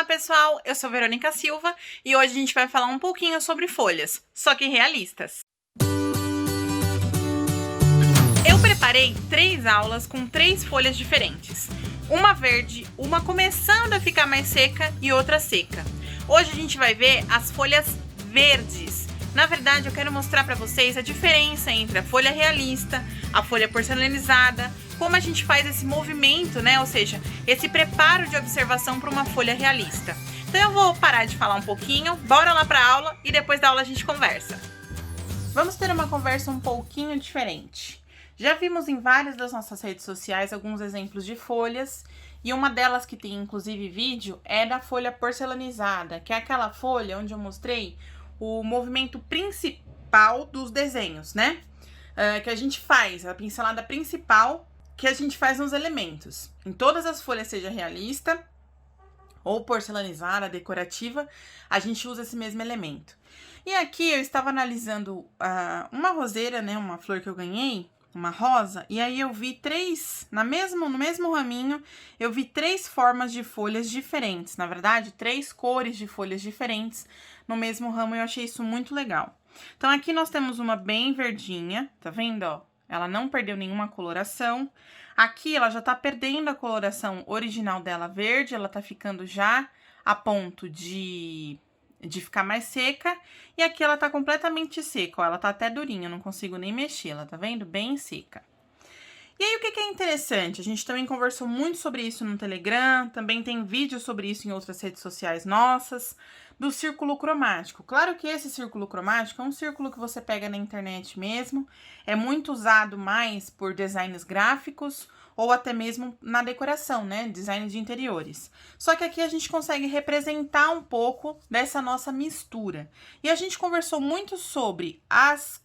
Olá pessoal, eu sou Verônica Silva e hoje a gente vai falar um pouquinho sobre folhas, só que realistas. Eu preparei 3 aulas com 3 folhas diferentes. Uma verde, uma começando a ficar mais seca e outra seca. Hoje a gente vai ver as folhas verdes. Na verdade, eu quero mostrar para vocês a diferença entre a folha realista, a folha porcelanizada, como a gente faz esse movimento, né? Ou seja, esse preparo de observação para uma folha realista. Então eu vou parar de falar um pouquinho, bora lá para a aula e depois da aula a gente conversa. Vamos ter uma conversa um pouquinho diferente. Já vimos em várias das nossas redes sociais alguns exemplos de folhas, e uma delas que tem inclusive vídeo é da folha porcelanizada, que é aquela folha onde eu mostrei o movimento principal dos desenhos, né? Que a gente faz, a pincelada principal que a gente faz nos elementos. Em todas as folhas, seja realista ou porcelanizada, decorativa, a gente usa esse mesmo elemento. E aqui eu estava analisando uma roseira, né? Uma flor que eu ganhei, uma rosa, e aí eu vi no mesmo raminho, eu vi 3 formas de folhas diferentes, na verdade, 3 cores de folhas diferentes no mesmo ramo, e eu achei isso muito legal. Então, aqui nós temos uma bem verdinha, tá vendo, ó? Ela não perdeu nenhuma coloração. Aqui ela já tá perdendo a coloração original dela verde, ela tá ficando já a ponto de ficar mais seca, e aqui ela tá completamente seca, ó, ela tá até durinha, eu não consigo nem mexer, ela tá vendo? Bem seca. E aí, o que é interessante? A gente também conversou muito sobre isso no Telegram, também tem vídeo sobre isso em outras redes sociais nossas, do círculo cromático. Claro que esse círculo cromático é um círculo que você pega na internet mesmo, é muito usado mais por designs gráficos, ou até mesmo na decoração, né? Design de interiores. Só que aqui a gente consegue representar um pouco dessa nossa mistura. E a gente conversou muito sobre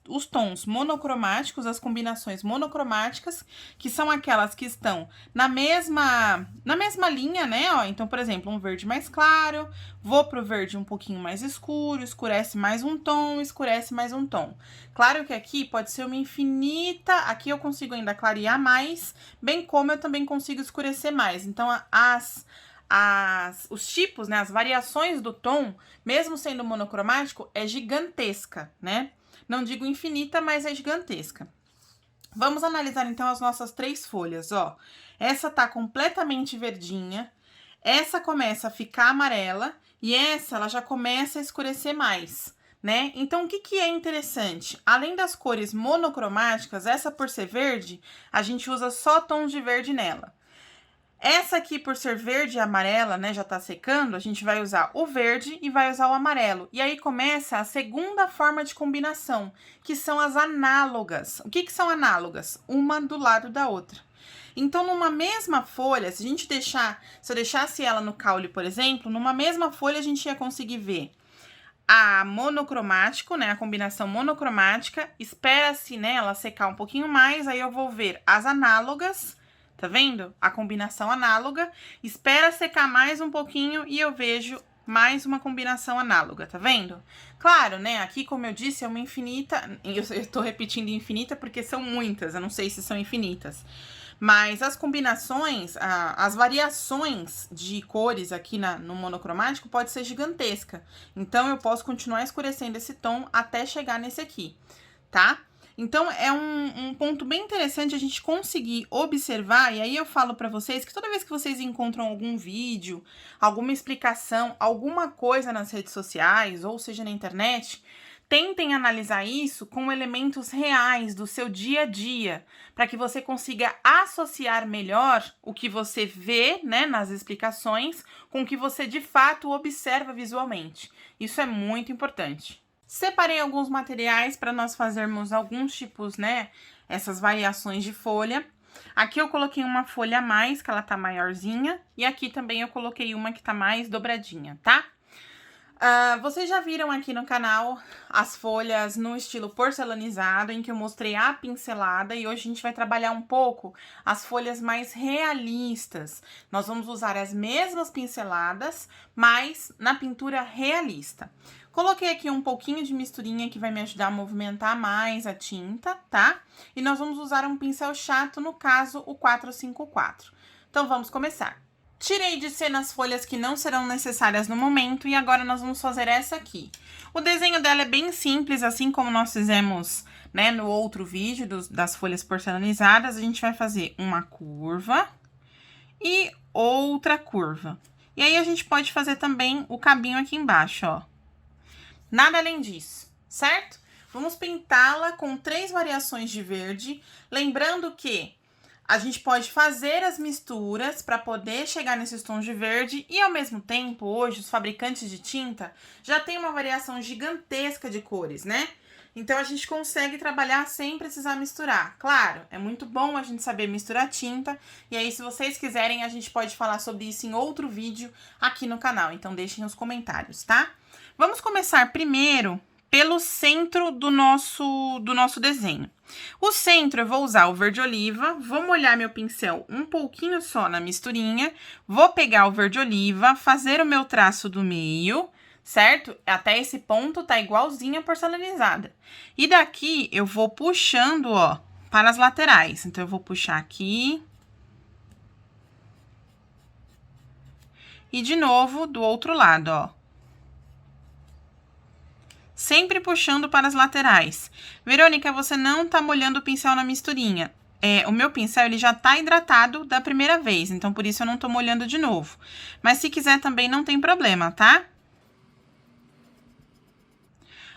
os tons monocromáticos, as combinações monocromáticas, que são aquelas que estão na mesma linha, né? Ó, então, por exemplo, um verde mais claro, vou pro verde um pouquinho mais escuro, escurece mais um tom, escurece mais um tom. Claro que aqui pode ser uma infinita, aqui eu consigo ainda clarear mais, bem como eu também consigo escurecer mais. Então, os tipos, né, as variações do tom, mesmo sendo monocromático, é gigantesca, né? Não digo infinita, mas é gigantesca. Vamos analisar, então, as nossas 3 folhas, ó. Essa tá completamente verdinha, essa começa a ficar amarela e ela já começa a escurecer mais, né? Então, o que é interessante? Além das cores monocromáticas, essa por ser verde, a gente usa só tons de verde nela. Essa aqui, por ser verde e amarela, né, já tá secando, a gente vai usar o verde e vai usar o amarelo. E aí começa a segunda forma de combinação, que são as análogas. O que são análogas? Uma do lado da outra. Então, numa mesma folha, se eu deixasse ela no caule, por exemplo, numa mesma folha a gente ia conseguir ver a monocromático, né, a combinação monocromática, espera-se, né, ela secar um pouquinho mais, aí eu vou ver as análogas, tá vendo? A combinação análoga, espera secar mais um pouquinho e eu vejo mais uma combinação análoga, tá vendo? Claro, né, aqui, como eu disse, é uma infinita, eu tô repetindo infinita porque são muitas, eu não sei se são infinitas. Mas as combinações, as variações de cores aqui no monocromático pode ser gigantesca. Então, eu posso continuar escurecendo esse tom até chegar nesse aqui, tá? Então, é um ponto bem interessante a gente conseguir observar, e aí eu falo pra vocês que toda vez que vocês encontram algum vídeo, alguma explicação, alguma coisa nas redes sociais, ou seja, na internet, tentem analisar isso com elementos reais do seu dia a dia, para que você consiga associar melhor o que você vê, né, nas explicações com o que você de fato observa visualmente. Isso é muito importante. Separei alguns materiais para nós fazermos alguns tipos, né, essas variações de folha. Aqui eu coloquei uma folha a mais, que ela tá maiorzinha, e aqui também eu coloquei uma que tá mais dobradinha, tá? Vocês já viram aqui no canal as folhas no estilo porcelanizado, em que eu mostrei a pincelada, e hoje a gente vai trabalhar um pouco as folhas mais realistas. Nós vamos usar as mesmas pinceladas, mas na pintura realista. Coloquei aqui um pouquinho de misturinha que vai me ajudar a movimentar mais a tinta, tá? E nós vamos usar um pincel chato, no caso, o 454. Então, vamos começar. Tirei de cena as folhas que não serão necessárias no momento e agora nós vamos fazer essa aqui. O desenho dela é bem simples, assim como nós fizemos, né, no outro vídeo das folhas porcelanizadas. A gente vai fazer uma curva e outra curva. E aí, a gente pode fazer também o cabinho aqui embaixo, ó. Nada além disso, certo? Vamos pintá-la com 3 variações de verde, lembrando que a gente pode fazer as misturas para poder chegar nesses tons de verde e, ao mesmo tempo, hoje, os fabricantes de tinta já têm uma variação gigantesca de cores, né? Então, a gente consegue trabalhar sem precisar misturar. Claro, é muito bom a gente saber misturar tinta. E aí, se vocês quiserem, a gente pode falar sobre isso em outro vídeo aqui no canal. Então, deixem nos comentários, tá? Vamos começar primeiro pelo centro do nosso desenho. O centro eu vou usar o verde oliva, vou molhar meu pincel um pouquinho só na misturinha, vou pegar o verde oliva, fazer o meu traço do meio, certo? Até esse ponto tá igualzinho a porcelanizada. E daqui eu vou puxando, ó, para as laterais. Então, eu vou puxar aqui. E de novo do outro lado, ó. Sempre puxando para as laterais. Verônica, você não tá molhando o pincel na misturinha. O meu pincel, ele já tá hidratado da primeira vez, então por isso eu não tô molhando de novo. Mas se quiser também não tem problema, tá?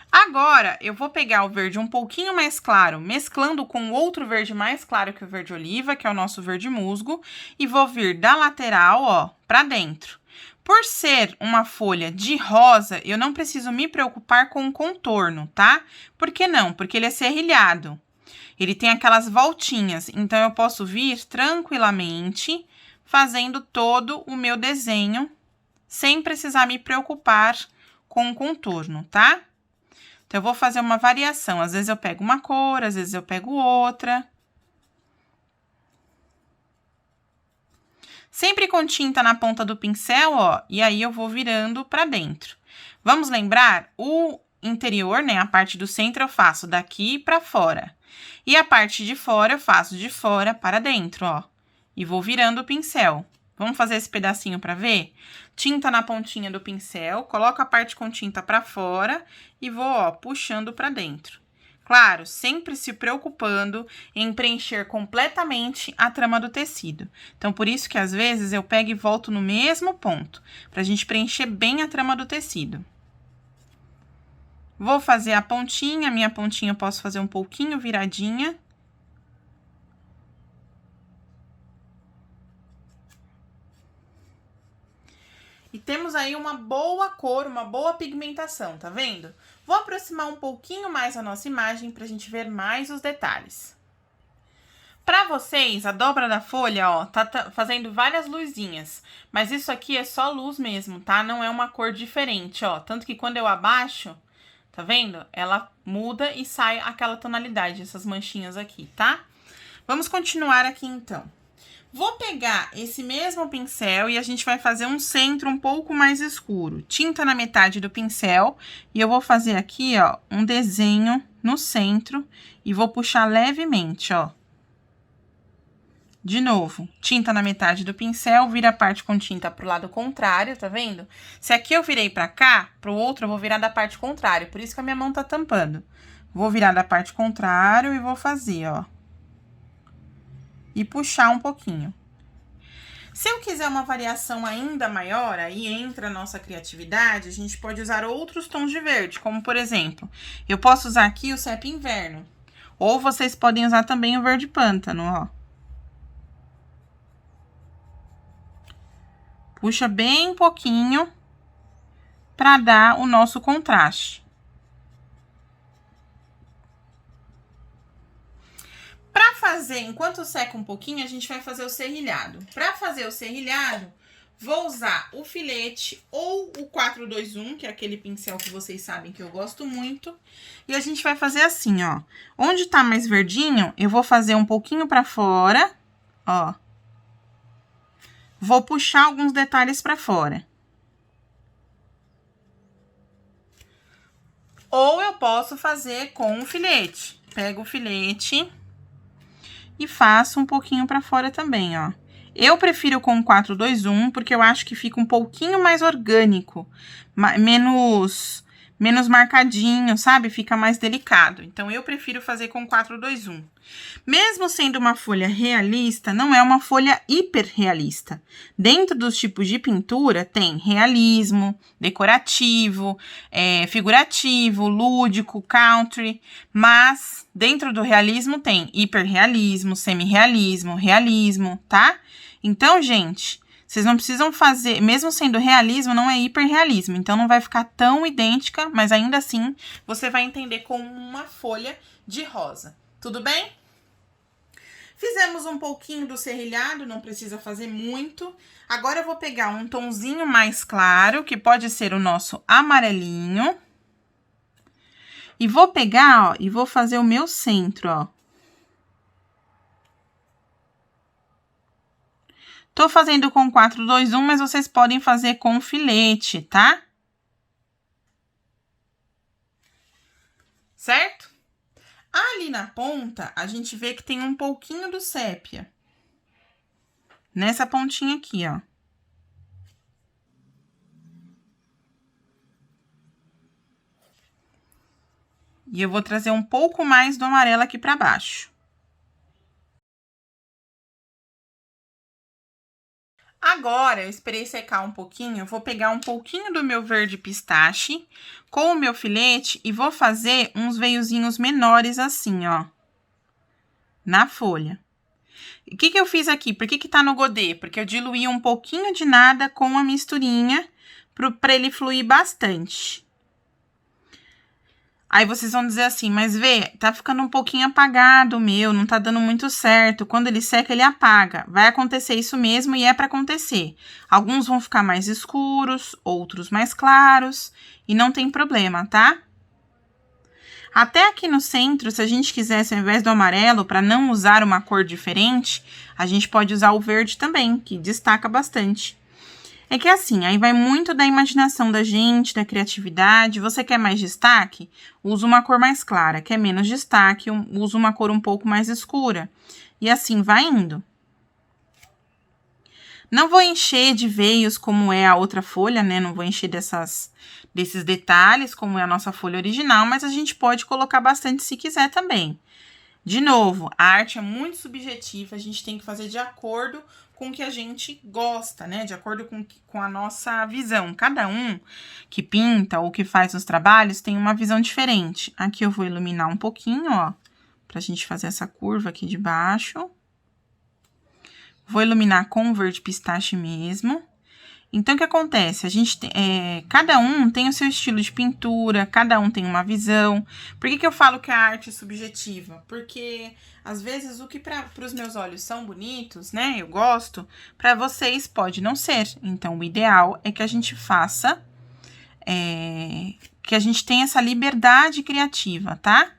Agora, eu vou pegar o verde um pouquinho mais claro, mesclando com outro verde mais claro que o verde oliva, que é o nosso verde musgo, e vou vir da lateral, ó, pra dentro. Por ser uma folha de rosa, eu não preciso me preocupar com o contorno, tá? Por que não? Porque ele é serrilhado. Ele tem aquelas voltinhas, então eu posso vir tranquilamente fazendo todo o meu desenho, sem precisar me preocupar com o contorno, tá? Então, eu vou fazer uma variação. Às vezes eu pego uma cor, às vezes eu pego outra. Sempre com tinta na ponta do pincel, ó, e aí eu vou virando pra dentro. Vamos lembrar, o interior, né, a parte do centro eu faço daqui pra fora. E a parte de fora eu faço de fora para dentro, ó. E vou virando o pincel. Vamos fazer esse pedacinho pra ver? Tinta na pontinha do pincel, coloco a parte com tinta pra fora e vou, ó, puxando pra dentro. Claro, sempre se preocupando em preencher completamente a trama do tecido. Então, por isso que às vezes eu pego e volto no mesmo ponto, pra gente preencher bem a trama do tecido. Vou fazer a pontinha, minha pontinha eu posso fazer um pouquinho viradinha. E temos aí uma boa cor, uma boa pigmentação, tá vendo? Vou aproximar um pouquinho mais a nossa imagem pra gente ver mais os detalhes. Pra vocês, a dobra da folha, ó, tá fazendo várias luzinhas. Mas isso aqui é só luz mesmo, tá? Não é uma cor diferente, ó. Tanto que quando eu abaixo, tá vendo? Ela muda e sai aquela tonalidade, essas manchinhas aqui, tá? Vamos continuar aqui, então. Vou pegar esse mesmo pincel e a gente vai fazer um centro um pouco mais escuro. Tinta na metade do pincel e eu vou fazer aqui, ó, um desenho no centro e vou puxar levemente, ó. De novo, tinta na metade do pincel, vira a parte com tinta pro lado contrário, tá vendo? Se aqui eu virei pra cá, pro outro eu vou virar da parte contrária, por isso que a minha mão tá tampando. Vou virar da parte contrária e vou fazer, ó. E puxar um pouquinho. Se eu quiser uma variação ainda maior, aí entra a nossa criatividade, a gente pode usar outros tons de verde, como por exemplo, eu posso usar aqui o Sepia Inverno, ou vocês podem usar também o verde pântano, ó. Puxa bem pouquinho para dar o nosso contraste. Para fazer, enquanto seca um pouquinho, a gente vai fazer o serrilhado. Para fazer o serrilhado, vou usar o filete ou o 421, que é aquele pincel que vocês sabem que eu gosto muito. E a gente vai fazer assim, ó. Onde tá mais verdinho, eu vou fazer um pouquinho para fora, ó. Vou puxar alguns detalhes para fora. Ou eu posso fazer com o filete. Pego o filete e faço um pouquinho para fora também, ó. Eu prefiro com 4-2-1, porque eu acho que fica um pouquinho mais orgânico, menos marcadinho, sabe? Fica mais delicado. Então, eu prefiro fazer com 4-2-1. Mesmo sendo uma folha realista, não é uma folha hiperrealista. Dentro dos tipos de pintura, tem realismo, decorativo, figurativo, lúdico, country, mas dentro do realismo tem hiperrealismo, semi-realismo, realismo, tá? Então, gente, vocês não precisam fazer, mesmo sendo realismo, não é hiperrealismo, então não vai ficar tão idêntica, mas ainda assim você vai entender como uma folha de rosa. Tudo bem? Fizemos um pouquinho do serrilhado, não precisa fazer muito. Agora eu vou pegar um tonzinho mais claro, que pode ser o nosso amarelinho. E vou pegar, ó, e vou fazer o meu centro, ó. Tô fazendo com 4-2-1, mas vocês podem fazer com filete, tá? Certo? Ali na ponta, a gente vê que tem um pouquinho do sépia. Nessa pontinha aqui, ó. E eu vou trazer um pouco mais do amarelo aqui pra baixo. Agora, eu esperei secar um pouquinho, eu vou pegar um pouquinho do meu verde pistache com o meu filete e vou fazer uns veiozinhos menores assim, ó, na folha. O que eu fiz aqui? Por que tá no godê? Porque eu diluí um pouquinho de nada com a misturinha pra ele fluir bastante. Aí vocês vão dizer assim, mas vê, tá ficando um pouquinho apagado o meu, não tá dando muito certo. Quando ele seca, ele apaga. Vai acontecer isso mesmo e é pra acontecer. Alguns vão ficar mais escuros, outros mais claros, e não tem problema, tá? Até aqui no centro, se a gente quisesse, ao invés do amarelo, para não usar uma cor diferente, a gente pode usar o verde também, que destaca bastante. É que assim, aí vai muito da imaginação da gente, da criatividade. Você quer mais destaque? Usa uma cor mais clara. Quer menos destaque? Usa uma cor um pouco mais escura. E assim vai indo. Não vou encher de veios como é a outra folha, né? Não vou encher desses detalhes como é a nossa folha original, mas a gente pode colocar bastante se quiser também. De novo, a arte é muito subjetiva, a gente tem que fazer de acordo com o que a gente gosta, né? De acordo com a nossa visão. Cada um que pinta ou que faz os trabalhos tem uma visão diferente. Aqui eu vou iluminar um pouquinho, ó, pra gente fazer essa curva aqui de baixo. Vou iluminar com o verde pistache mesmo. Então, o que acontece? A gente cada um tem o seu estilo de pintura, cada um tem uma visão. Por que eu falo que a arte é subjetiva? Porque, às vezes, o que para os meus olhos são bonitos, né? Eu gosto, para vocês pode não ser. Então, o ideal é que a gente faça, que a gente tenha essa liberdade criativa, tá?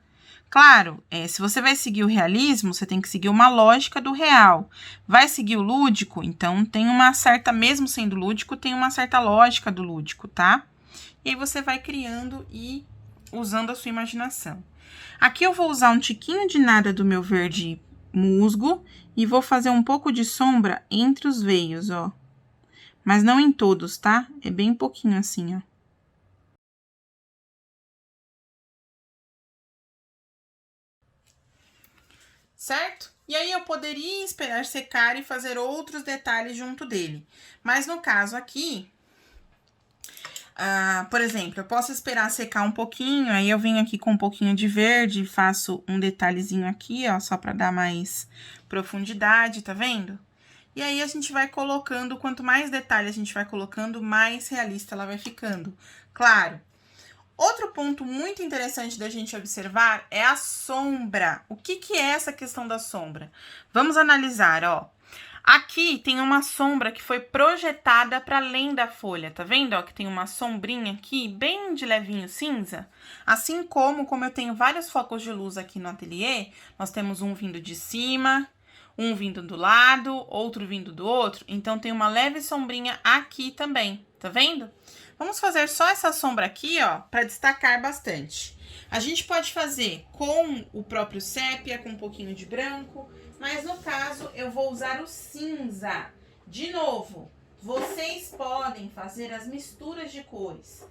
Claro, se você vai seguir o realismo, você tem que seguir uma lógica do real. Vai seguir o lúdico? Então, tem uma certa, mesmo sendo lúdico, tem uma certa lógica do lúdico, tá? E aí, você vai criando e usando a sua imaginação. Aqui, eu vou usar um tiquinho de nada do meu verde musgo e vou fazer um pouco de sombra entre os veios, ó. Mas não em todos, tá? É bem pouquinho assim, ó. Certo? E aí, eu poderia esperar secar e fazer outros detalhes junto dele. Mas, no caso aqui, por exemplo, eu posso esperar secar um pouquinho, aí eu venho aqui com um pouquinho de verde e faço um detalhezinho aqui, ó, só pra dar mais profundidade, tá vendo? E aí, a gente vai colocando, quanto mais detalhe a gente vai colocando, mais realista ela vai ficando. Claro. Outro ponto muito interessante da gente observar é a sombra. O que é essa questão da sombra? Vamos analisar, ó. Aqui tem uma sombra que foi projetada para além da folha, tá vendo? Ó, que tem uma sombrinha aqui, bem de levinho cinza. Assim como eu tenho vários focos de luz aqui no ateliê, nós temos um vindo de cima, um vindo do lado, outro vindo do outro. Então, tem uma leve sombrinha aqui também, tá vendo? Vamos fazer só essa sombra aqui, ó, para destacar bastante. A gente pode fazer com o próprio sépia, com um pouquinho de branco, mas no caso eu vou usar o cinza. De novo, vocês podem fazer as misturas de cores,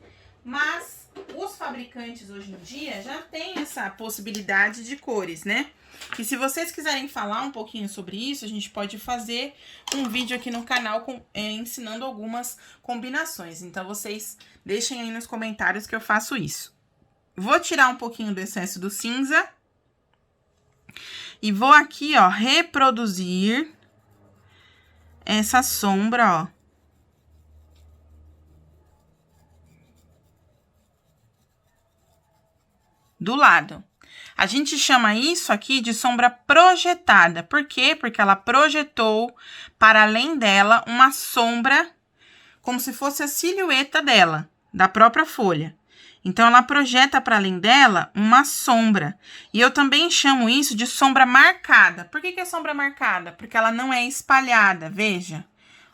mas os fabricantes hoje em dia já têm essa possibilidade de cores, né? E se vocês quiserem falar um pouquinho sobre isso, a gente pode fazer um vídeo aqui no canal ensinando algumas combinações. Então, vocês deixem aí nos comentários que eu faço isso. Vou tirar um pouquinho do excesso do cinza. E vou aqui, ó, reproduzir essa sombra, ó. Do lado. A gente chama isso aqui de sombra projetada. Por quê? Porque ela projetou para além dela uma sombra, como se fosse a silhueta dela, da própria folha. Então, ela projeta para além dela uma sombra. E eu também chamo isso de sombra marcada. Por que que é sombra marcada? Porque ela não é espalhada, veja.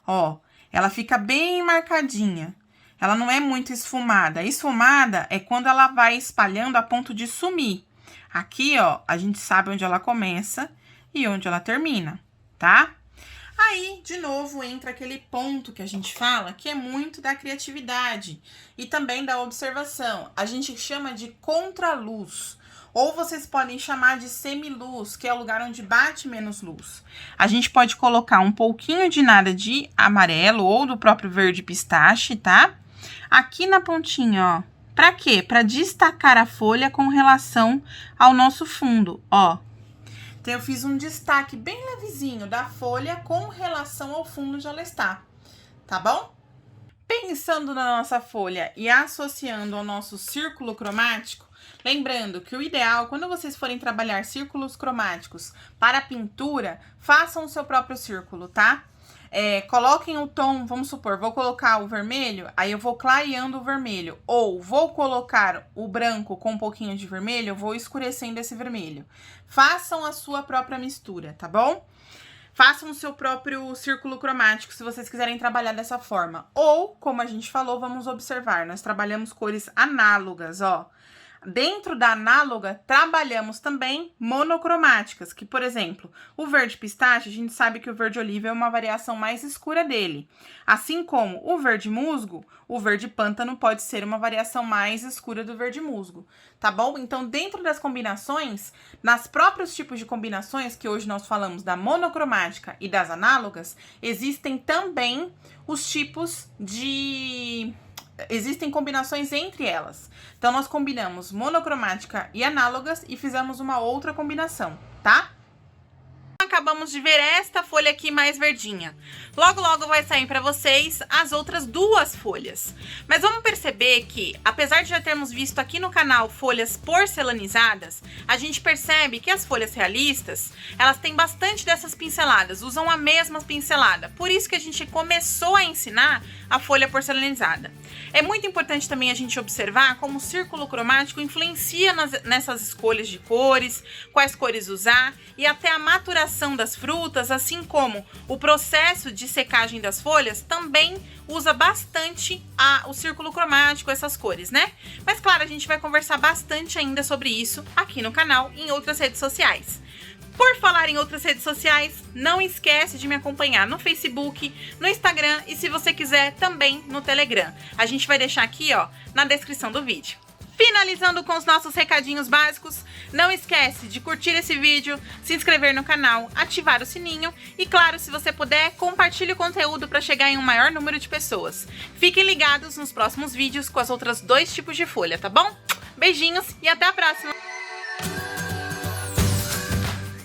Ó, ela fica bem marcadinha. Ela não é muito esfumada. Esfumada é quando ela vai espalhando a ponto de sumir. Aqui, ó, a gente sabe onde ela começa e onde ela termina, tá? Aí, de novo, entra aquele ponto que a gente fala, que é muito da criatividade e também da observação. A gente chama de contraluz, ou vocês podem chamar de semiluz, que é o lugar onde bate menos luz. A gente pode colocar um pouquinho de nada de amarelo ou do próprio verde pistache, tá? Aqui na pontinha, ó. Pra quê? Pra destacar a folha com relação ao nosso fundo, ó. Então, eu fiz um destaque bem levezinho da folha com relação ao fundo onde ela está, tá bom? Pensando na nossa folha e associando ao nosso círculo cromático, lembrando que o ideal, quando vocês forem trabalhar círculos cromáticos para pintura, façam o seu próprio círculo, tá? Coloquem o tom, vamos supor, vou colocar o vermelho, aí eu vou clareando o vermelho. Ou vou colocar o branco com um pouquinho de vermelho, eu vou escurecendo esse vermelho. Façam a sua própria mistura, tá bom? Façam o seu próprio círculo cromático, se vocês quiserem trabalhar dessa forma. Ou, como a gente falou, vamos observar, nós trabalhamos cores análogas, ó. Dentro da análoga, trabalhamos também monocromáticas, que, por exemplo, o verde pistache, a gente sabe que o verde oliva é uma variação mais escura dele. Assim como o verde musgo, o verde pântano pode ser uma variação mais escura do verde musgo, tá bom? Então, dentro das combinações, nas próprios tipos de combinações, que hoje nós falamos da monocromática e das análogas, existem também os tipos de... Existem combinações entre elas. Então, nós combinamos monocromática e análogas e fizemos uma outra combinação, tá? Acabamos de ver esta folha aqui mais verdinha. Logo, logo vai sair para vocês as outras duas folhas. Mas vamos perceber que, apesar de já termos visto aqui no canal folhas porcelanizadas, a gente percebe que as folhas realistas, elas têm bastante dessas pinceladas, usam a mesma pincelada. Por isso que a gente começou a ensinar a folha porcelanizada. É muito importante também a gente observar como o círculo cromático influencia nessas escolhas de cores, quais cores usar e até a maturação das frutas, assim como o processo de secagem das folhas também usa bastante o círculo cromático, essas cores, né? Mas claro, a gente vai conversar bastante ainda sobre isso aqui no canal e em outras redes sociais. Por falar em outras redes sociais, não esquece de me acompanhar no Facebook, no Instagram e, se você quiser, também no Telegram. A gente vai deixar aqui, ó, na descrição do vídeo. Finalizando com os nossos recadinhos básicos, não esquece de curtir esse vídeo, se inscrever no canal, ativar o sininho e, claro, se você puder, compartilhe o conteúdo para chegar em um maior número de pessoas. Fiquem ligados nos próximos vídeos com as outras dois tipos de folha, tá bom? Beijinhos e até a próxima!